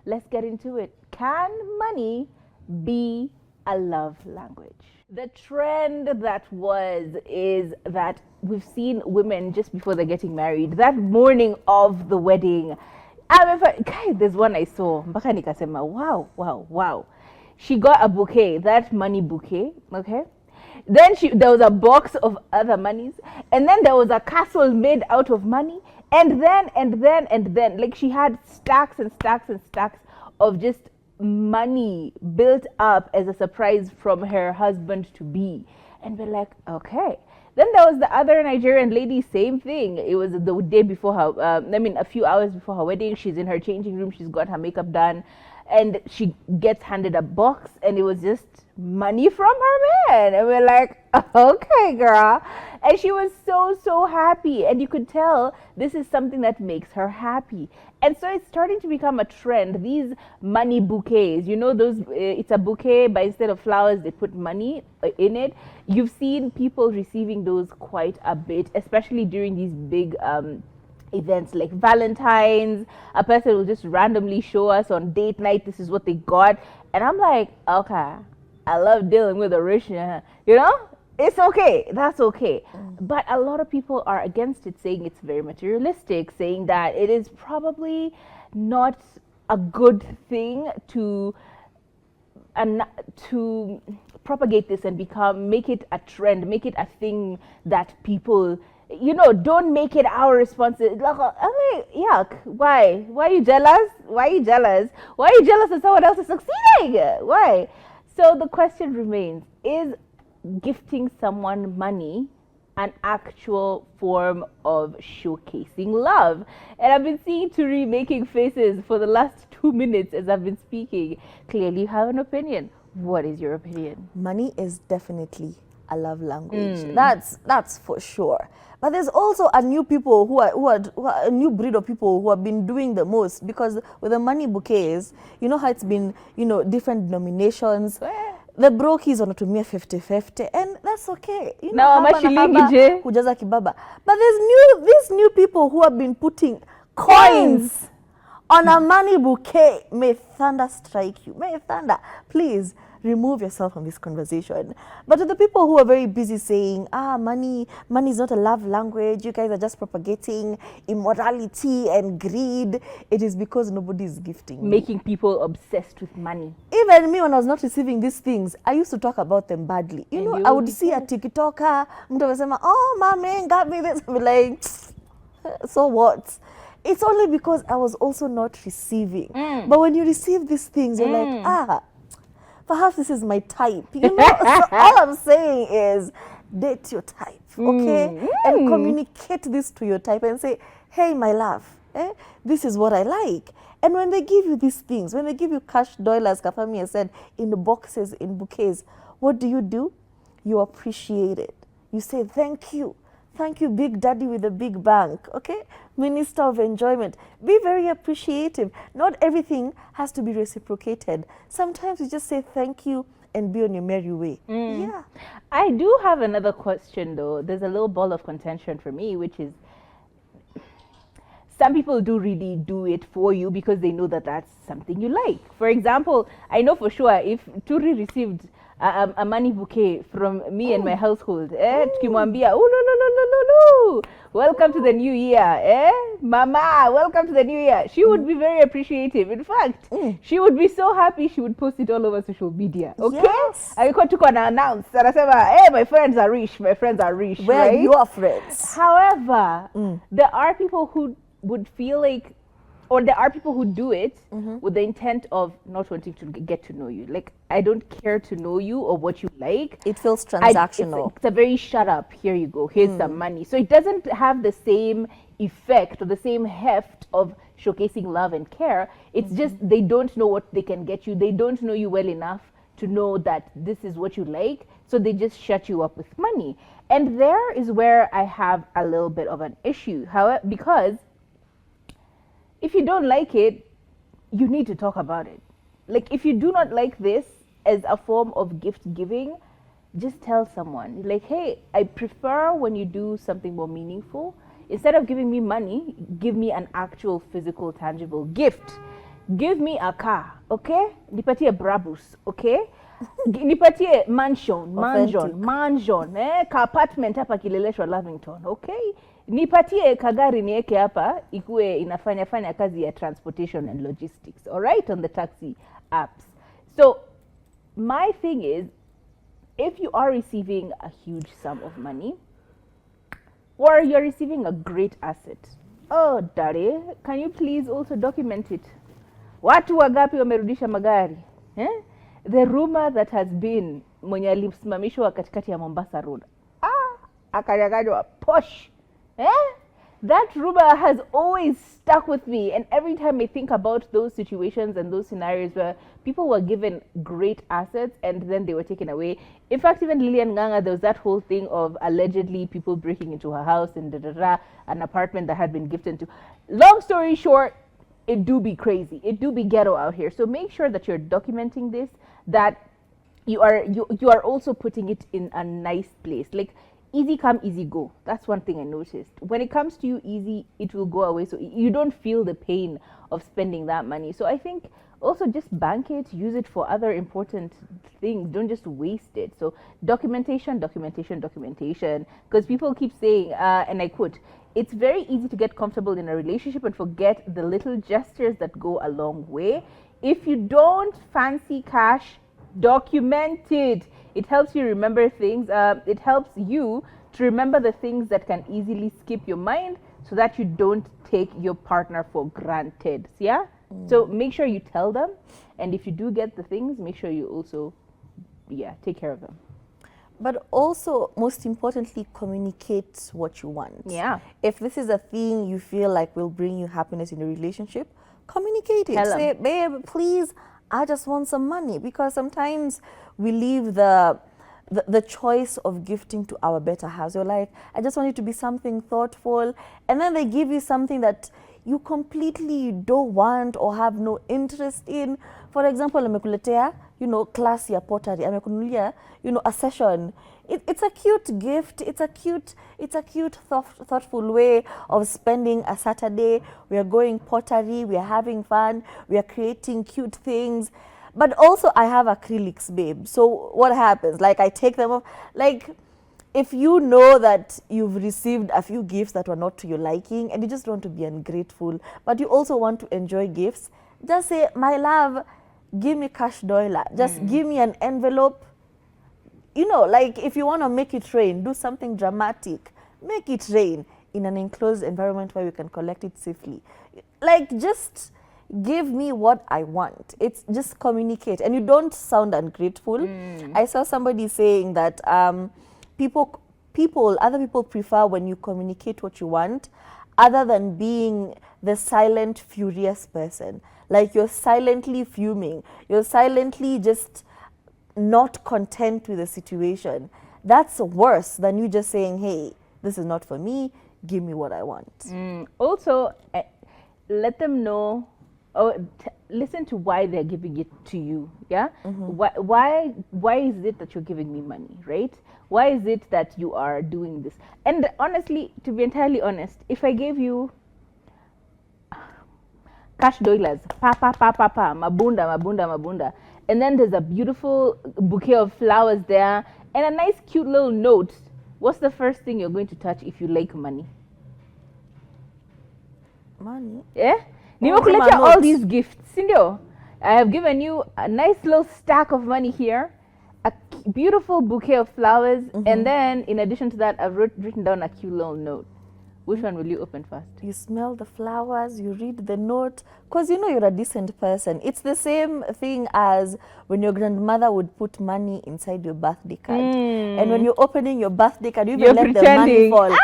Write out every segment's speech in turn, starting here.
Let's get into it. Can money be a love language? The trend is that we've seen women just before they're getting married, that morning of the wedding. I remember, there's one I saw. Mpaka nikasema, wow, wow, wow. She got a bouquet, that money bouquet, okay? Then there was a box of other monies, and then there was a castle made out of money, and then, like she had stacks and stacks and stacks of just money built up as a surprise from her husband to be. And we're like, okay. Then there was the other Nigerian lady, same thing. It was the day before her, a few hours before her wedding. She's in her changing room, she's got her makeup done, and she gets handed a box, and it was just money from her man. And we're like, okay, girl. And she was so happy, and you could tell this is something that makes her happy. And so it's starting to become a trend, these money bouquets. You know, those it's a bouquet, but instead of flowers they put money in it. You've seen people receiving those quite a bit, especially during these big events like Valentine's. A person will just randomly show us on date night, this is what they got. And I'm like, okay, I love dealing with a rich, you know? It's okay, that's okay. But a lot of people are against it, saying it's very materialistic, saying that it is probably not a good thing to propagate this and make it a trend, make it a thing that people, don't make it our responsibility. Like, yuck. Why? Why are you jealous? Why are you jealous? Why are you jealous that someone else is succeeding? Why? So the question remains, is gifting someone money an actual form of showcasing love? And I've been seeing Turi making faces for the last 2 minutes as I've been speaking. Clearly you have an opinion. What is your opinion? Money is definitely a love language. That's for sure. But there's also a new people who are a new breed of people who have been doing the most, because with the money bouquets, you know how it's been, different denominations. The brokies wanatumia 50-50, and that's okay. Kujaza kibaba. But there's these new people who have been putting coins on a money bouquet. May thunder strike you. May thunder. Please remove yourself from this conversation. But to the people who are very busy saying, money is not a love language, you guys are just propagating immorality and greed, it is because nobody is gifting. Making people obsessed with money. Even me, when I was not receiving these things, I used to talk about them badly. I would see a TikToker, mtu amesema, oh, my man got me this. I'd be like, so what? It's only because I was also not receiving. But when you receive these things, you're like, perhaps this is my type. So all I'm saying is date your type, okay? And communicate this to your type and say, hey, my love, this is what I like. And when they give you these things, when they give you cash dollars, Kafami said, in the boxes, in bouquets, what do? You appreciate it. You say, thank you. Thank you, Big Daddy with a big bank, okay? Minister of Enjoyment. Be very appreciative. Not everything has to be reciprocated. Sometimes you just say thank you and be on your merry way. Yeah. I do have another question, though. There's a little ball of contention for me, which is, some people do really do it for you because they know that that's something you like. For example, I know for sure if Turi received a money bouquet from me and my household, tukimwambia, welcome to the new year, mama, welcome to the new year, she would be very appreciative. In fact, she would be so happy, she would post it all over social media. Okay? Yes. Alikuwa tuko na announce, anasema, hey, my friends are rich, where right? are your friends? However, there are people who would feel like, or there are people who do it with the intent of not wanting to get to know you. Like, I don't care to know you or what you like. It feels transactional. It's a very shut up, here you go, here's some money. So it doesn't have the same effect or the same heft of showcasing love and care. It's just they don't know what they can get you. They don't know you well enough to know that this is what you like. So they just shut you up with money. And there is where I have a little bit of an issue. However, because if you don't like it, you need to talk about it. Like, if you do not like this as a form of gift giving, just tell someone, like, hey, I prefer when you do something more meaningful. Instead of giving me money, give me an actual physical, tangible gift. give me a car, okay? Nipatie Brabus, okay? Nipatie mansion, ka apartment hapa Kileleshwa Lavington, okay? Nipatie kagari nieke hapa ikue inafanya kazi ya transportation and logistics, all right, on the taxi apps. So my thing is, if you are receiving a huge sum of money or you're receiving a great asset, oh daddy, can you please also document it? Watu wagapi wamerudisha magari? The rumor that has been mwenye alisimamishwa katikati ya Mombasa Road, akanyaganywa posh, that rumor has always stuck with me, and every time I think about those situations and those scenarios where people were given great assets and then they were taken away. In fact, even Lilian Nganga, there was that whole thing of allegedly people breaking into her house and an apartment that had been gifted to. Long story short, it do be crazy, it do be ghetto out here. So make sure that you're documenting this, that you are also putting it in a nice place. Like, easy come, easy go. That's one thing I noticed. When it comes to you easy, it will go away. So you don't feel the pain of spending that money. So I think also just bank it, use it for other important things. Don't just waste it. So documentation. Because people keep saying, and I quote, it's very easy to get comfortable in a relationship and forget the little gestures that go a long way. If you don't fancy cash, document it. It helps you remember things. It helps you to remember the things that can easily skip your mind so that you don't take your partner for granted. Yeah? So make sure you tell them. And if you do get the things, make sure you also, take care of them. But also, most importantly, communicate what you want. Yeah. If this is a thing you feel like will bring you happiness in a relationship, communicate it. Say, babe, please, I just want some money. Because sometimes we leave the choice of gifting to our better halves. You're like, I just want it to be something thoughtful. And then they give you something that you completely don't want or have no interest in. For example, amekuletea, class ya pottery. Amekunulia, a session. It's a cute gift. It's a cute thoughtful way of spending a Saturday. We are going pottery. We are having fun. We are creating cute things. But also, I have acrylics, babe. So what happens? Like, I take them off. Like, if you know that you've received a few gifts that were not to your liking and you just want to be ungrateful, but you also want to enjoy gifts, just say, my love, give me cash doila. Just give me an envelope. Like, if you want to make it rain, do something dramatic. Make it rain in an enclosed environment where you can collect it safely. Like, just give me what I want. It's just communicate. And you don't sound ungrateful. I saw somebody saying that other people prefer when you communicate what you want, other than being the silent, furious person. Like, you're silently fuming. You're silently just not content with the situation. That's worse than you just saying, hey, this is not for me, give me what I want. Also, let them know, listen to why they're giving it to you. Yeah. Why is it that you're giving me money, right? Why is it that you are doing this? And honestly, to be entirely honest, if I gave you cash doilers, mabunda, and then there's a beautiful bouquet of flowers there and a nice cute little note, what's the first thing you're going to touch if you like money? Money? Yeah? Nimekuletea all these gifts, sindio? I have given you a nice little stack of money here, a beautiful bouquet of flowers, and then in addition to that, I've written down a cute little note. Which one will you open first? You smell the flowers, you read the note, because you're a decent person. It's the same thing as when your grandmother would put money inside your birthday card. And when you're opening your birthday card, you even let the money fall.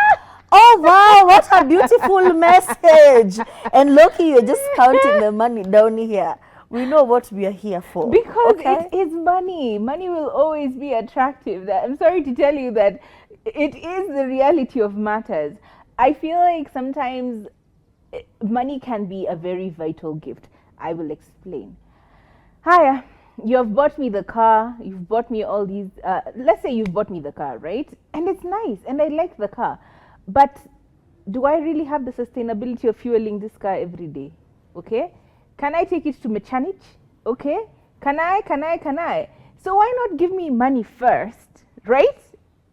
Oh, wow, what a beautiful message. And Loki, you're just counting the money down here. We know what we are here for. Because it is money. Money will always be attractive. I'm sorry to tell you that it is the reality of matters. I feel like sometimes money can be a very vital gift. I will explain. Hiya, you have bought me the car. You've bought me all these. Let's say you've bought me the car, right? And it's nice and I like the car. But do I really have the sustainability of fueling this car every day? Okay? Can I take it to Mechanich? Okay. Can I? So why not give me money first, right?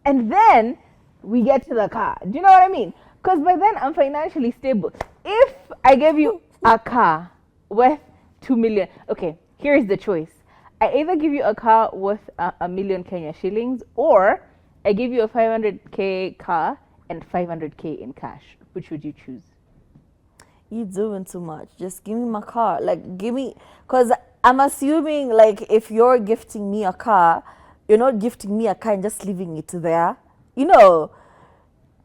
And then we get to the car. Do you know what I mean? Because by then I'm financially stable. If I gave you a car worth 2 million, okay, here's the choice. I either give you a car worth a million Kenya shillings, or I give you a 500k car and 500k in cash. Which would you choose? You're doing too much. Just give me my car. Like, give me, because I'm assuming, like, if you're gifting me a car, you're not gifting me a car and just leaving it there. You know,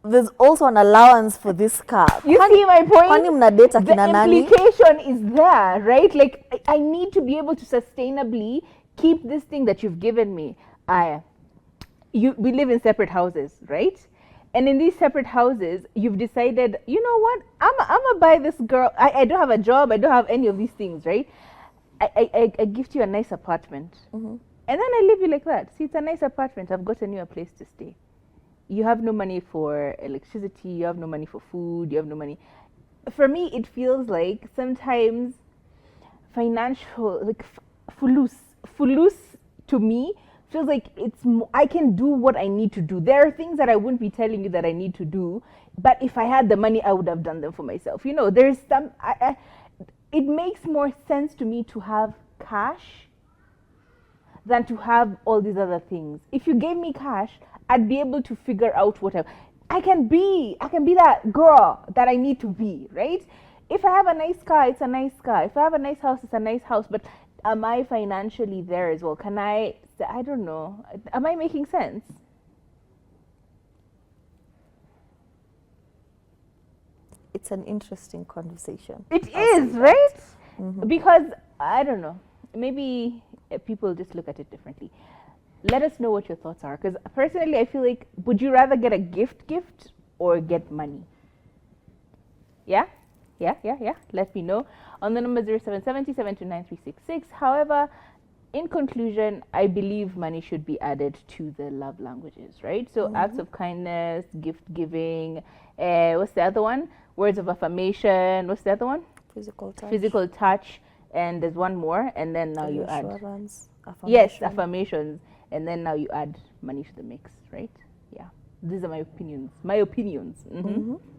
there's also an allowance for this car. You see my point? The implication is there, right? Like, I need to be able to sustainably keep this thing that you've given me. We live in separate houses, right? And in these separate houses, you've decided, you know what? I'm gonna buy this girl. I don't have a job. I don't have any of these things, right? I gift you a nice apartment. And then I leave you like that. See, it's a nice apartment. I've got a new place to stay. You have no money for electricity. You have no money for food. You have no money. For me, it feels like sometimes financial, like fulus to me feels like I can do what I need to do. There are things that I wouldn't be telling you that I need to do, but if I had the money, I would have done them for myself. You know, there's some. It makes more sense to me to have cash than to have all these other things. If you gave me cash, I'd be able to figure out what I can be that girl that I need to be, right? If I have a nice car, it's a nice car. If I have a nice house, it's a nice house. But am I financially there as well? Can I don't know. Am I making sense? It's an interesting conversation. It is, right? Because, I don't know, maybe people just look at it differently. Let us know what your thoughts are. Because personally, I feel like, would you rather get a gift or get money? Yeah? Let me know on the number 0770-729-366. However, in conclusion, I believe money should be added to the love languages, right? So acts of kindness, gift giving, what's the other one? Words of affirmation. What's the other one? Physical touch. And there's one more. And then now you add. Yes, affirmations. And then now you add money to the mix, right? Yeah. These are my opinions.